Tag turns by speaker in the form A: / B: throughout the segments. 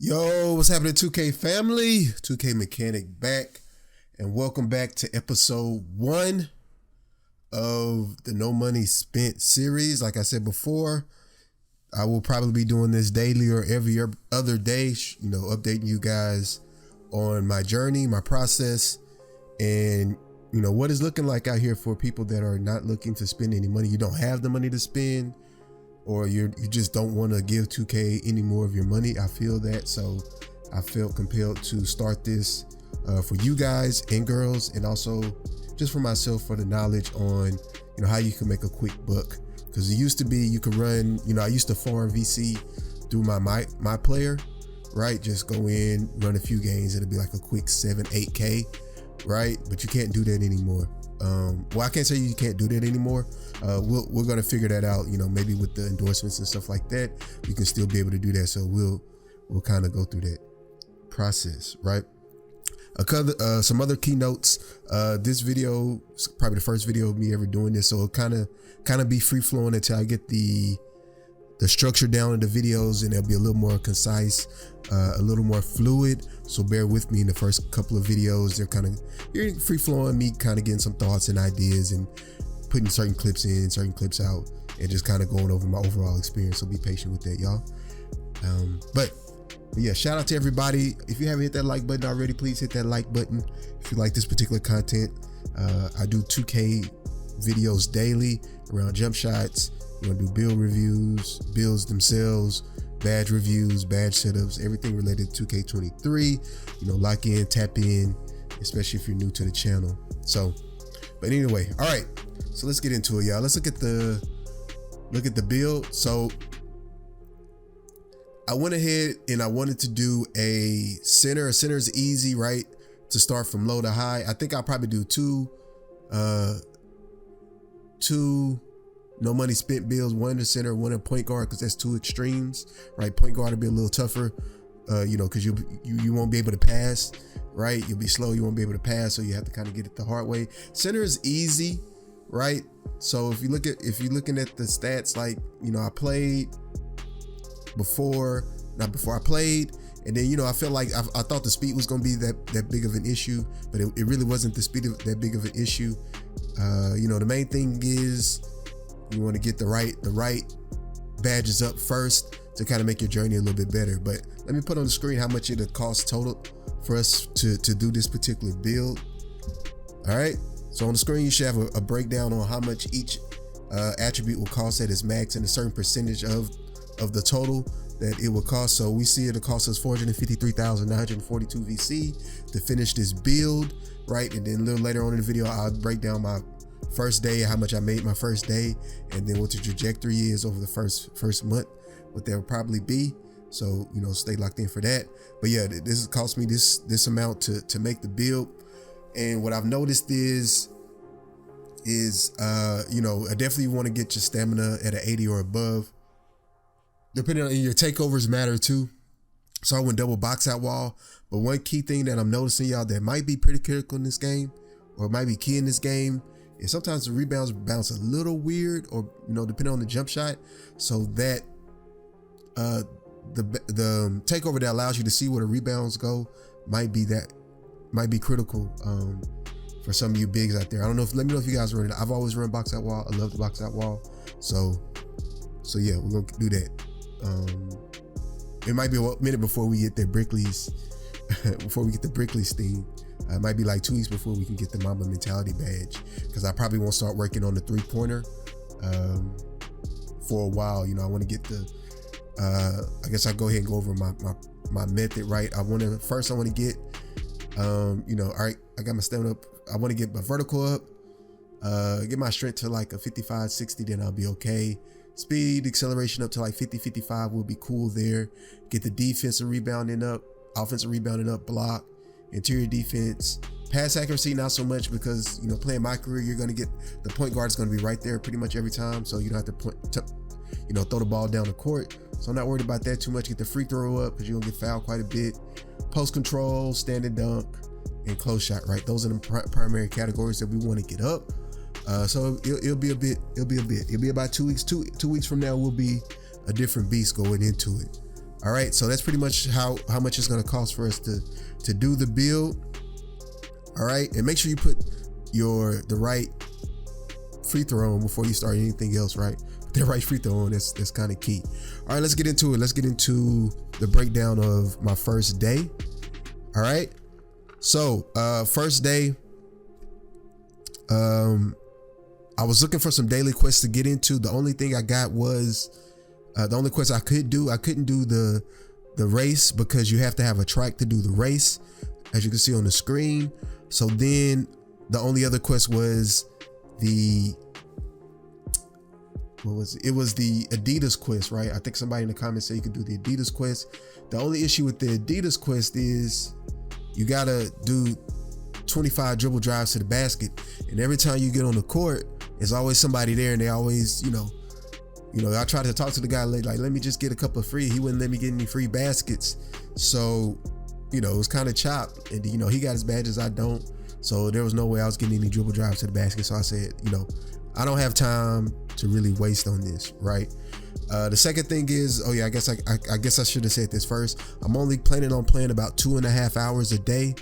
A: Yo, what's happening, 2K family? 2K Mechanic back, and welcome back to episode 1 of the No Money Spent series. Like I said before, I will probably be doing this daily or every other day, updating you guys on my journey, my process, and what it's looking like out here for people that are not looking to spend any money. You don't have the money to spend, or you just don't want to give 2K any more of your money. I feel that, so I felt compelled to start this for you guys and girls, and also just for myself, for the knowledge on how you can make a quick buck. Because it used to be you could run, I used to farm VC through my player, right? Just go in, run a few games, it'll be like a quick 7-8K, right? But you can't do that anymore. Well, I can't say you can't do that anymore. We're gonna figure that out. Maybe with the endorsements and stuff like that, you can still be able to do that. So we'll kind of go through that process, right? Some other keynotes. This video is probably the first video of me ever doing this, so it'll kind of be free flowing until I get the structure down in the videos, and they'll be a little more concise, a little more fluid. So bear with me in the first couple of videos. You're free flowing, me kind of getting some thoughts and ideas and putting certain clips in, certain clips out, and just kind of going over my overall experience. So be patient with that, y'all. But yeah, shout out to everybody. If you haven't hit that like button already, please hit that like button. If you like this particular content, I do 2K videos daily around jump shots. We're gonna do build reviews, builds themselves, badge reviews, badge setups, everything related to 2K23. Lock in, tap in, especially if you're new to the channel. So, but anyway, all right. So let's get into it, y'all. Let's look at the build. So I went ahead and I wanted to do a center. A center is easy, right? To start from low to high. I think I'll probably do two no money spent builds, one in center, one in point guard, because that's two extremes, right? Point guard will be a little tougher, because you won't be able to pass, right? You'll be slow, you won't be able to pass, so you have to kind of get it the hard way. Center is easy, right? So if you're looking at the stats, like I played not before I played, and then I felt like I thought the speed was gonna be that big of an issue, but it really wasn't the speed of that big of an issue. The main thing is you want to get the right badges up first to kind of make your journey a little bit better. But let me put on the screen how much it'll cost total for us to do this particular build. All right, so on the screen you should have a breakdown on how much each attribute will cost at its max, and a certain percentage of the total that it will cost. So we see it'll cost us 453,942 VC to finish this build, right? And then a little later on in the video, I'll break down my first day, how much I made my first day, and then what the trajectory is over the first month, what that will probably be. So stay locked in for that. But yeah, this cost me this amount to make the build. And what I've noticed is I definitely want to get your stamina at an 80 or above. Depending on your takeovers matter too. So I went double box out wall. But one key thing that I'm noticing, y'all, that might be pretty critical in this game, or might be key in this game, is sometimes the rebounds bounce a little weird, or depending on the jump shot. So that the takeover that allows you to see where the rebounds go might be critical for some of you bigs out there. I don't know. Let me know if you guys run it. I've always run box out wall. I love the box out wall. So yeah, we're gonna do that. It might be a minute before we get the Brickley's, before we get the Brickley's theme. It might be like 2 weeks before we can get the Mamba Mentality badge, because I probably won't start working on the 3-pointer for a while. I want to get I guess I'll go ahead and go over my method, right? I want to get, all right, I got my stamina up. I want to get my vertical up, get my strength to like a 55, 60, then I'll be okay. Speed, acceleration up to like 50, 55 will be cool there. Get the defensive rebounding up, offensive rebounding up, block, interior defense, pass accuracy, not so much, because playing my career, you're gonna get the point guard is gonna be right there pretty much every time, so you don't have to throw the ball down the court. So I'm not worried about that too much. Get the free throw up, because you're gonna get fouled quite a bit. Post control, standing dunk, and close shot, right? Those are the primary categories that we want to get up. So it'll be about 2 weeks. Two weeks from now will be a different beast going into it. All right, so that's pretty much how much it's going to cost for us to do the build. All right, and make sure you put the right free throw on before you start anything else, right? Put the right free throw on. That's kind of key. All right, let's get into it. Let's get into the breakdown of my first day. All right, so first day, I was looking for some daily quests to get into. The only thing I got was the only quest I couldn't do the race, because you have to have a track to do the race, as you can see on the screen. So then the only other quest was it was the Adidas quest, right? I think somebody in the comments said you could do the Adidas quest. The only issue with the Adidas quest is you gotta do 25 dribble drives to the basket, and every time you get on the court, there's always somebody there, and they always, I tried to talk to the guy like, let me just get a couple of free. He wouldn't let me get any free baskets. So, it was kind of chopped. And, he got his badges, I don't. So there was no way I was getting any dribble drives to the basket. So I said, I don't have time to really waste on this, right? The second thing is, I guess I should have said this first. I'm only planning on playing about 2.5 hours a day,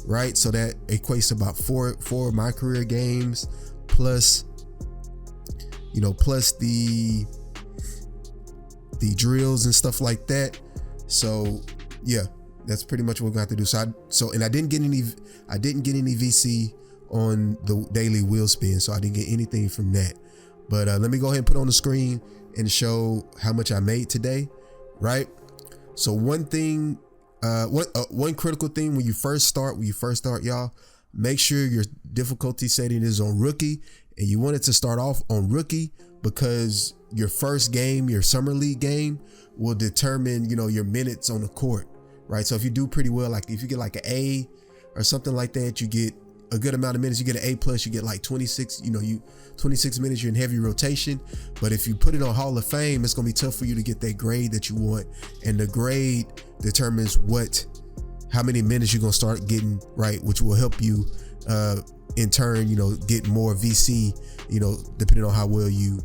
A: right? So that equates to about four of my career games, plus the drills and stuff like that. So yeah, that's pretty much what we're gonna have to do. And I didn't get any VC on the daily wheel spin, so I didn't get anything from that. But let me go ahead and put on the screen and show how much I made today, right? So one critical thing when you first start, y'all, make sure your difficulty setting is on rookie, and you want it to start off on rookie because your first game, your summer league game, will determine, your minutes on the court, right? So if you do pretty well, like if you get like an A or something like that, you get a good amount of minutes. You get an A+, you get like 26, 26 minutes, you're in heavy rotation. But if you put it on Hall of Fame, it's gonna be tough for you to get that grade that you want. And the grade determines how many minutes you're gonna start getting, right? Which will help you in turn, get more VC, depending on how well you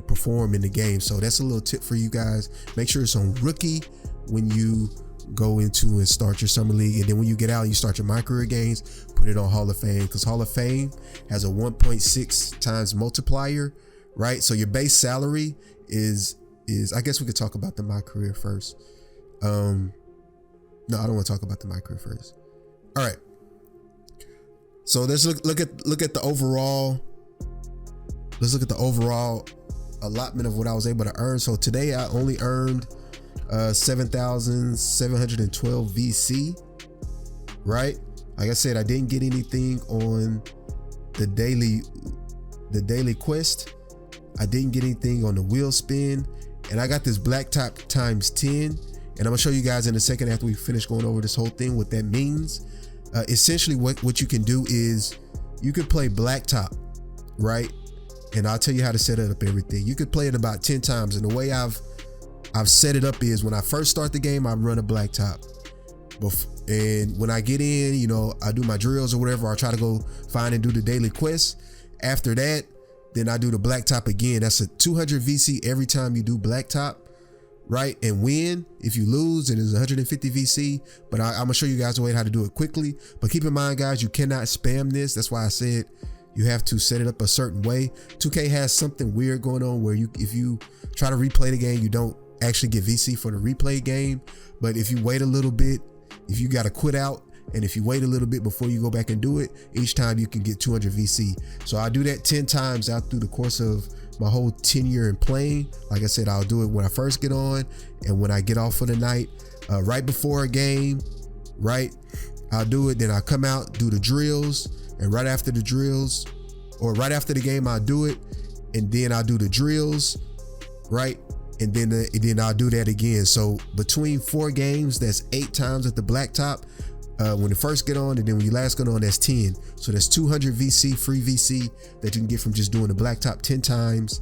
A: perform in the game. So that's a little tip for you guys. Make sure it's on rookie when you go into and start your summer league, and then when you get out and you start your my career games, put it on Hall of Fame, because Hall of Fame has a 1.6 times multiplier, right? So your base salary is I guess we could talk about the my career first. No, I don't want to talk about the my career first. All right, so let's look at the overall. Let's look at the overall allotment of what I was able to earn. So today I only earned 7,712 VC, right? Like I said, I didn't get anything on the daily quest. I didn't get anything on the wheel spin, and I got this blacktop ×10, and I'm gonna show you guys in a second after we finish going over this whole thing what that means. Essentially what you can do is you could play blacktop, right? And I'll tell you how to set it up everything. You could play it about 10 times, and the way I've set it up is when I first start the game, I run a blacktop. And when I get in, I do my drills or whatever. I try to go find and do the daily quests. After that, then I do the blacktop again. That's a 200 VC every time you do blacktop, right? And win. If you lose, it is 150 VC. But I'm gonna show you guys a way how to do it quickly. But keep in mind, guys, you cannot spam this. That's why I said you have to set it up a certain way. 2K has something weird going on where if you try to replay the game, you don't actually get VC for the replay game. But if you wait a little bit, if you got to quit out, and if you wait a little bit before you go back and do it, each time you can get 200 VC. So I do that 10 times out through the course of my whole tenure in playing. Like I said, I'll do it when I first get on and when I get off for the night, right before a game, right? I'll do it. Then I'll come out, do the drills, and right after the drills, or right after the game, I'll do it, and then I'll do the drills, right? And then I'll do that again. So between 4 games, that's 8 times at the blacktop. When you first get on, and then when you last get on, that's 10. So that's 200 VC, free VC that you can get from just doing the blacktop 10 times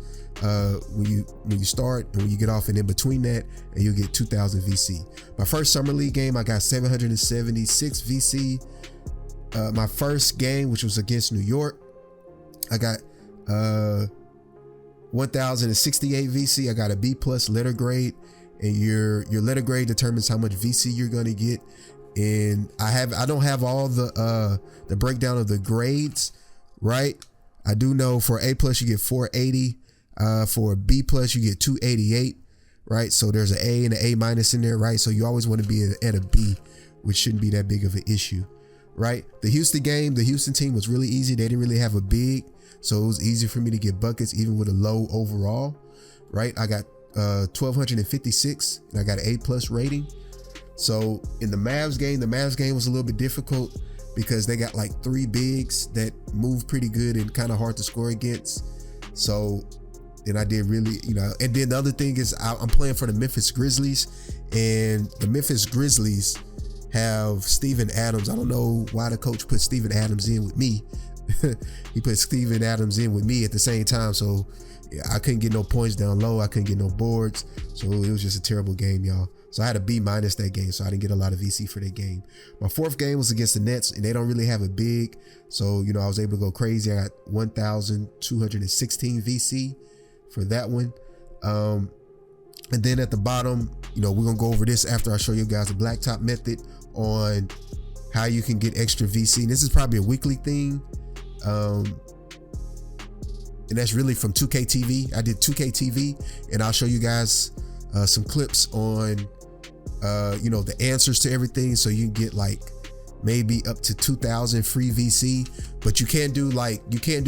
A: when you start and when you get off, and in between that, and you'll get 2,000 VC. My first summer league game, I got 776 VC. My first game, which was against New York, I got 1,068 VC. I got a B+ letter grade, and your letter grade determines how much VC you're going to get. And I don't have all the breakdown of the grades, right? I do know for A plus you get 480, for a B plus you get 288, right? So there's an A and an A minus in there, right? So you always want to be at a B, which shouldn't be that big of an issue, right? The Houston team was really easy. They didn't really have a big, so it was easy for me to get buckets even with a low overall, right? I got 1,256 and I got an A plus rating. So in the Mavs game was a little bit difficult because they got like 3 bigs that move pretty good and kind of hard to score against. So then I did really, and then the other thing is I'm playing for the Memphis Grizzlies, and the Memphis Grizzlies have Steven Adams. I don't know why the coach put Steven Adams in with me. He put Steven Adams in with me at the same time. So yeah, I couldn't get no points down low. I couldn't get no boards. So it was just a terrible game, y'all. So I had a B minus that game. So I didn't get a lot of VC for that game. My 4th game was against the Nets, and they don't really have a big. So, I was able to go crazy. I got 1,216 VC for that one. And then at the bottom, we're going to go over this after I show you guys the blacktop method on how you can get extra VC. And this is probably a weekly thing. And that's really from 2K TV. I did 2K TV, and I'll show you guys some clips on, the answers to everything. So you can get like maybe up to 2,000 free VC, but you can't do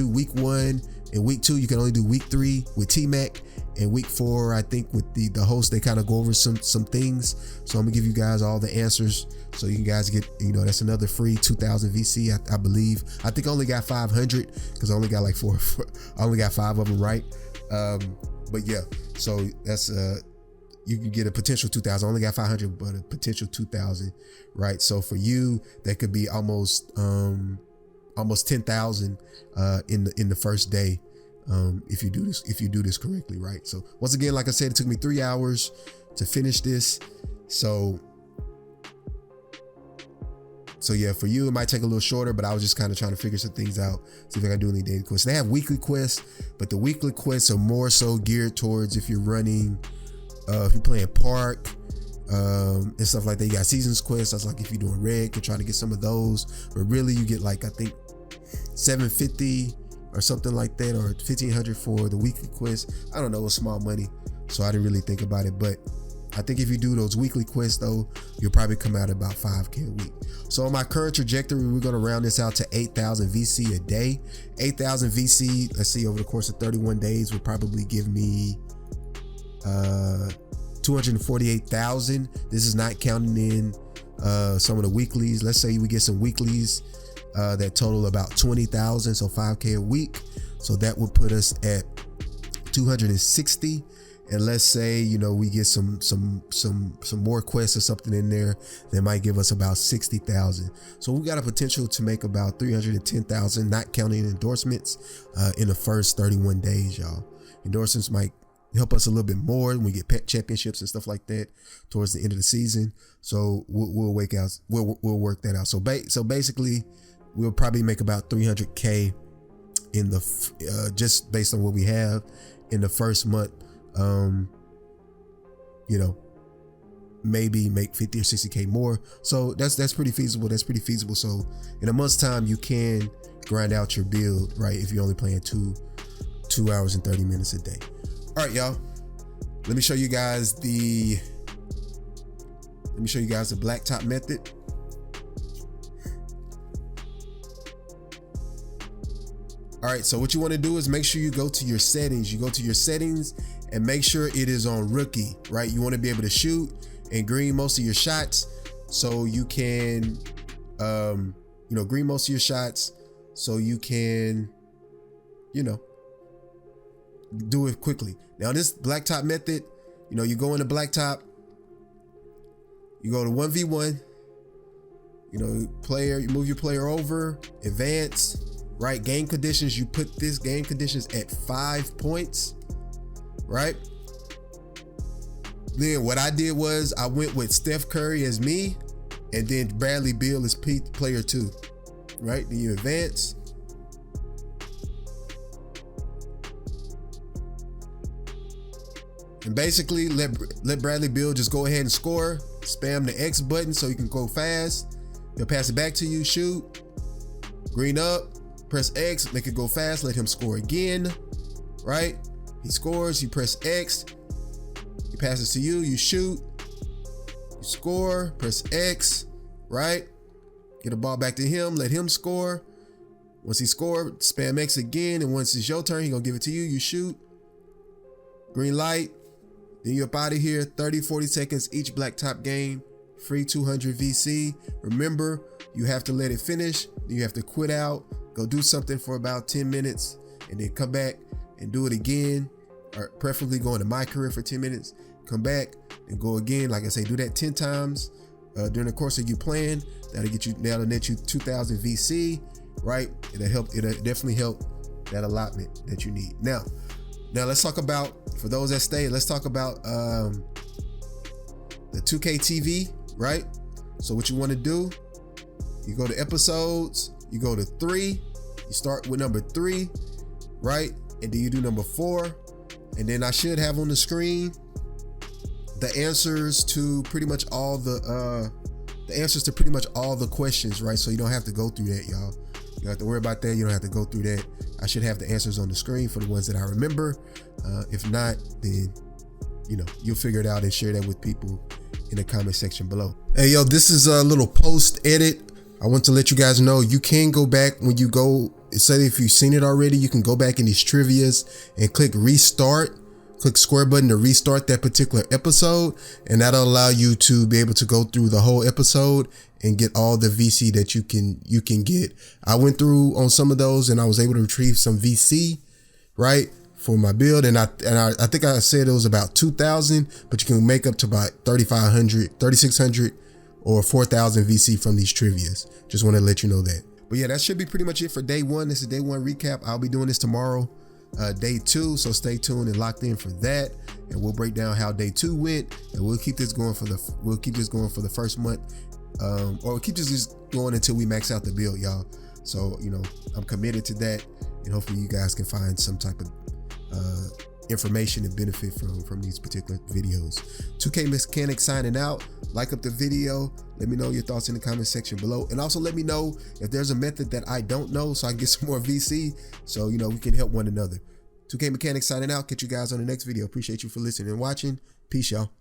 A: week 1 and week 2. You can only do week 3 with T-Mac, and week 4, I think with the host, they kind of go over some things. So I'm gonna give you guys all the answers so you guys get, that's another free 2,000 VC. I believe. I think I only got 500 because I only got like four. I only got 5 of them right. But yeah, so that's you can get a potential 2,000. I only got 500, but a potential 2,000, right? So for you, that could be almost 10,000 in the first day. If you do this correctly, right? So once again, like I said, it took me 3 hours to finish this. So yeah, for you, it might take a little shorter, but I was just kind of trying to figure some things out, see if I can do any daily quests. They have weekly quests, but the weekly quests are more so geared towards if you're running, if you're playing park, and stuff like that. You got seasons quests. That's like if you're doing red, you can try to get some of those, but really you get like, I think 750 or something like that, or 1,500 for the weekly quest. I don't know, it's small money, so I didn't really think about it. But I think if you do those weekly quests though, you'll probably come out about 5K a week. So on my current trajectory, we're going to round this out to 8,000 VC a day. 8,000 VC, let's see, over the course of 31 days would probably give me 248,000. This is not counting in some of the weeklies. Let's say we get some weeklies that total about 20,000, so 5K a week. So that would put us at 260. And let's say, we get some more quests or something in there that might give us about 60,000. So we got a potential to make about 310,000, not counting endorsements, in the first 31 days, y'all. Endorsements might help us a little bit more when we get pet championships and stuff like that towards the end of the season. So we'll work that out. So basically, we'll probably make about 300K in the just based on what we have in the first month. Maybe make 50 or 60K more. So that's pretty feasible. So in a month's time, you can grind out your build, right? If you're only playing 2 hours and 30 minutes a day. All right, y'all. Let me show you guys the blacktop method. All right, so what you want to do is make sure you go to your settings. You go to your settings and make sure it is on rookie, right? You want to be able to shoot and green most of your shots, so you can, green most of your shots, so you can, do it quickly. Now this blacktop method, you go into blacktop, you go to 1v1, you move your player over, advance. Right, game conditions, you put this game conditions at 5 points, right? Then what I did was I went with Steph Curry as me, and then Bradley Beal as player 2, right? Then you advance. And basically let Bradley Beal just go ahead and score. Spam the X button so you can go fast. He'll pass it back to you, shoot. Green up, press X, make it go fast, let him score again, right? He scores, you press X, he passes to you, you shoot, you score, press X, right? Get the ball back to him, let him score. Once he scored, spam X again, and once it's your turn, he's gonna give it to you, you shoot. Green light, then you're up out of here. 30, 40 seconds each blacktop game, free 200 VC. Remember, you have to let it finish, then you have to quit out, go do something for about 10 minutes, and then come back and do it again, or preferably go into my career for 10 minutes, come back and go again. Like I say, do that 10 times during the course of you playing. That'll net you 2,000 VC, right? It'll definitely help that allotment that you need. Now let's talk about, for those that stay, let's talk about the 2K TV, right? So what you want to do, you go to episodes, you go to 3, you start with number 3, right? And then you do number 4, and then I should have on the screen the answers to pretty much all the questions, right? So you don't have to go through that, y'all. You don't have to worry about that. You don't have to go through that. I should have the answers on the screen for the ones that I remember. If not, then you'll figure it out and share that with people in the comment section below. Hey, yo, this is a little post edit. I want to let you guys know you can go back when you go. Say if you've seen it already, you can go back in these trivias and click restart. Click square button to restart that particular episode, and that'll allow you to be able to go through the whole episode and get all the VC that you can get. I went through on some of those and I was able to retrieve some VC, right, for my build, and I think I said it was about 2,000, but you can make up to about 3,500, 3,600, or 4,000 VC from these trivias. Just want to let you know that. But yeah, that should be pretty much it for day 1. This is day 1 recap. I'll be doing this tomorrow. Day 2, so stay tuned and locked in for that, and we'll break down how day 2 went, and we'll keep this going for the first month, or we'll keep this just going until we max out the build, y'all. So I'm committed to that, and hopefully you guys can find some type of information and benefit from these particular videos. 2K Mechanic signing out. Like up the video, let me know your thoughts in the comment section below, and also let me know if there's a method that I don't know so I can get some more VC, so we can help one another. 2K Mechanic signing out. Catch you guys on the next video. Appreciate you for listening and watching. Peace, y'all.